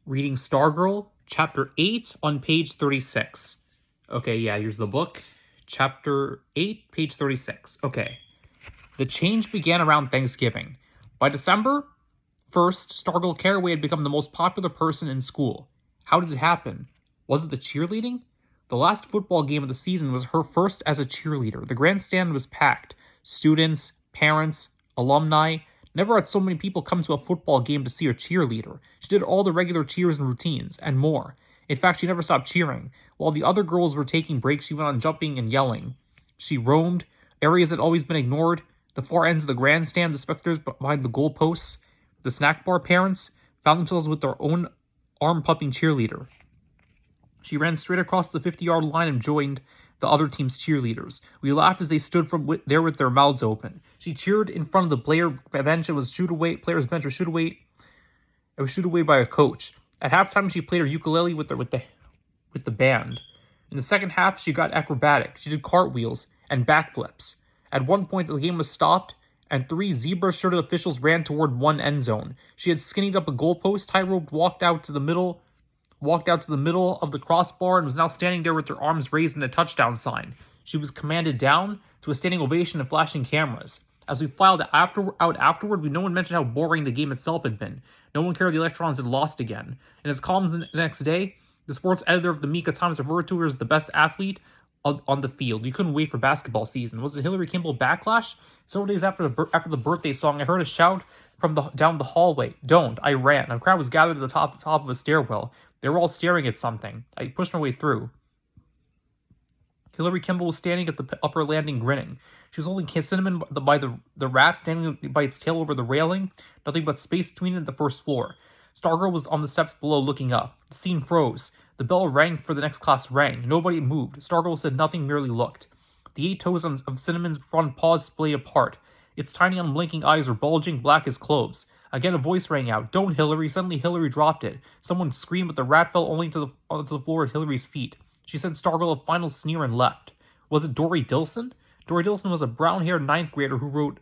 Reading Stargirl, Chapter 8 on page 36. Okay, yeah, here's the book. Chapter 8, page 36. Okay. The change began around Thanksgiving. By December 1st, Stargirl Caraway had become the most popular person in school. How did it happen? Was it the cheerleading? The last football game of the season was her first as a cheerleader. The grandstand was packed. Students, parents, alumni. Never had so many people come to a football game to see her cheerleader. She did all the regular cheers and routines, and more. In fact, she never stopped cheering. While the other girls were taking breaks, she went on jumping and yelling. She roamed areas that had always been ignored, the far ends of the grandstand, the spectators behind the goalposts. The snack bar parents found themselves with their own arm-pumping cheerleader. She ran straight across the 50-yard line and joined the other team's cheerleaders. We laughed as they stood there with their mouths open. She cheered in front of the player bench and was shooed away. Player's bench was shooed away. It was shooed away by a coach. At halftime, she played her ukulele with the band. In the second half, she got acrobatic. She did cartwheels and backflips. At one point, the game was stopped, and 3 zebra-shirted officials ran toward one end zone. She had skinnied up a goalpost, tightrope, walked out to the middle of the crossbar, and was now standing there with her arms raised in a touchdown sign. She was commanded down to a standing ovation and flashing cameras. As we filed out afterward, no one mentioned how boring the game itself had been. No one cared the Electrons had lost again. In his columns the next day, the sports editor of the Mika Times referred to her as the best athlete on the field. You couldn't wait for basketball season. Was it Hillary Kimball backlash? Several days after the birthday song, I heard a shout from down the hallway. Don't. I ran. A crowd was gathered at the top of a stairwell. They were all staring at something. I pushed my way through. Hillary Kimball was standing at the upper landing grinning. She was holding Cinnamon by the rat, dangling by its tail over the railing. Nothing but space between it and the first floor. Stargirl was on the steps below looking up. The scene froze. The bell rang for the next class rang. Nobody moved. Stargirl said nothing, merely looked. The 8 toes of Cinnamon's front paws splayed apart. Its tiny unblinking eyes were bulging, black as cloves. Again a voice rang out. Don't, Hillary. Suddenly Hillary dropped it. Someone screamed, but the rat fell only onto the floor at Hillary's feet. She sent Stargirl a final sneer and left. Was it Dory Dilson? Dory Dilson was a brown-haired 9th grader who wrote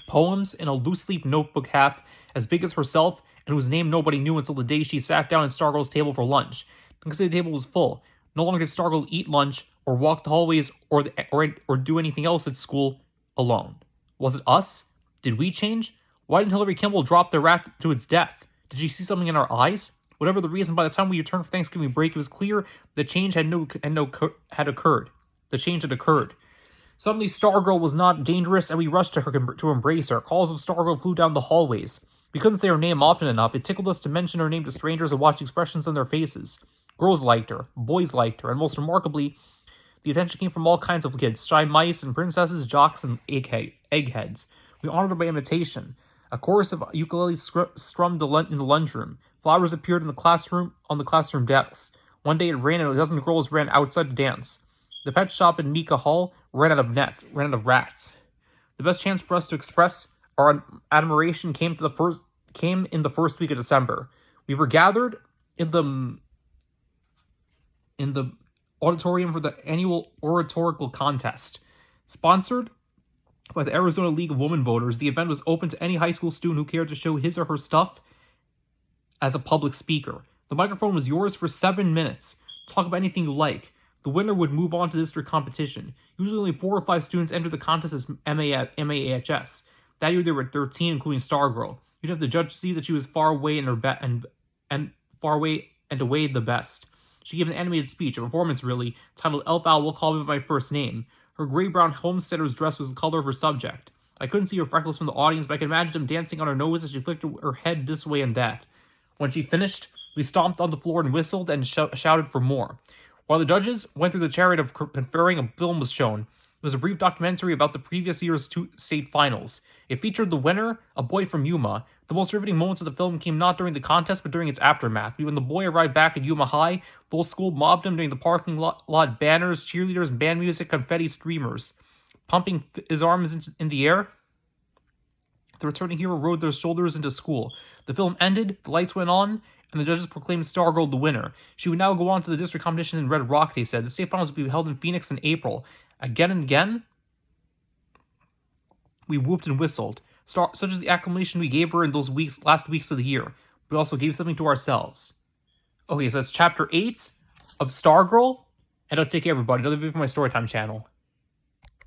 poems in a loose-leaf notebook half as big as herself, and whose name nobody knew until the day she sat down at Stargirl's table for lunch. Because the table was full. No longer did Stargirl eat lunch, or walk the hallways, or do anything else at school alone. Was it us? Did we change? Why didn't Hillary Kimball drop the rat to its death? Did she see something in our eyes? Whatever the reason, by the time we returned for Thanksgiving break, it was clear the change had occurred. The change had occurred. Suddenly, Stargirl was not dangerous, and we rushed to her to embrace her. Calls of Stargirl flew down the hallways. We couldn't say her name often enough. It tickled us to mention her name to strangers and watch expressions on their faces. Girls liked her, boys liked her, and most remarkably, the attention came from all kinds of kids, shy mice and princesses, jocks and eggheads. We honored her by imitation. A chorus of ukuleles strummed in the lunchroom. Flowers appeared on the classroom desks. One day it rained and a dozen girls ran outside to dance. The pet shop in Mika Hall ran out of rats. The best chance for us to express our admiration came in the first week of December. We were gathered in the auditorium for the annual oratorical contest. Sponsored by the Arizona League of Women Voters, the event was open to any high school student who cared to show his or her stuff as a public speaker. The microphone was yours for 7 minutes. Talk about anything you like. The winner would move on to district competition. Usually only 4 or 5 students entered the contest as MAHS. That year there were 13, including Stargirl. You'd have the judge see that she was far away and away the best. She gave an animated speech, a performance really, titled Elf Owl Call Me By My First Name. Her gray-brown homesteader's dress was the color of her subject. I couldn't see her freckles from the audience, but I could imagine them dancing on her nose as she flicked her head this way and that. When she finished, we stomped on the floor and whistled and shouted for more. While the judges went through the chariot of conferring, a film was shown. It was a brief documentary about the previous year's 2 state finals. It featured the winner, a boy from Yuma. The most riveting moments of the film came not during the contest, but during its aftermath. When the boy arrived back at Yuma High, the whole school mobbed him during the parking lot banners, cheerleaders, band music, confetti streamers. Pumping his arms in the air, the returning hero rode their shoulders into school. The film ended, the lights went on, and the judges proclaimed Stargirl the winner. She would now go on to the district competition in Red Rock, they said. The state finals would be held in Phoenix in April. Again and again, we whooped and whistled. Such as the acclamation we gave her in those last weeks of the year. We also gave something to ourselves. Okay, so that's chapter 8 of Stargirl. And I'll take care, everybody. Another video from my Storytime channel.